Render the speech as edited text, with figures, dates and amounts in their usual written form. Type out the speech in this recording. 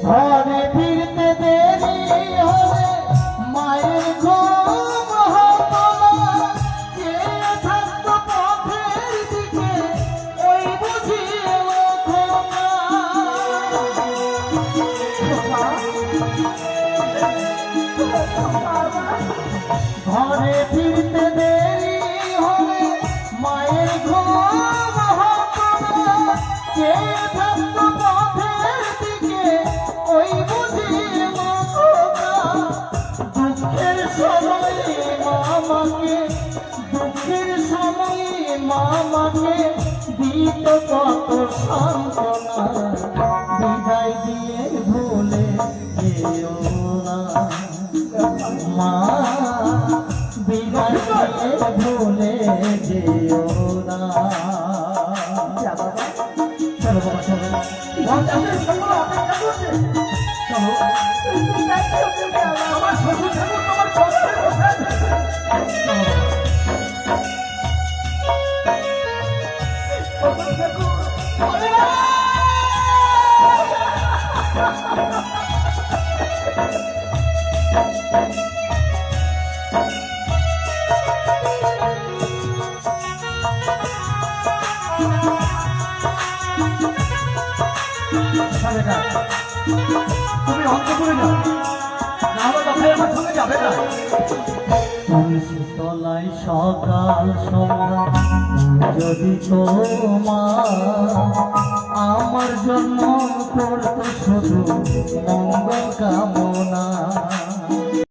ঘরে ফিরতে দেরি হলে মায়ের ঘুম হতো না, চেয়ে থাকতো পথের দিকে ওই বুঝি ঘরে ফিরতে দেরি হলে মায়ের ঘুম হতো না, চেয়ে থাকতো পথের দিকে ওই বুঝি দুঃখের সময় মামাকে, দুঃখের সময় মামাকে দিত কত সান্ত্বনা, বিদায় দিয়ে ভুলে যেও না মা, বিদায় দিয়ে ভুলে যেও না। চলো বাবা চলো, আমার শ্বশুর ঠাকুর তোমার তুমি অন্তপুরে যাও, না হলে তখন আমার সঙ্গে যাবে না। তুলসী তলায় সকাল সন্ধ্যা যদি তোমার আমার জন্য করতো শুধু মঙ্গল কামনা।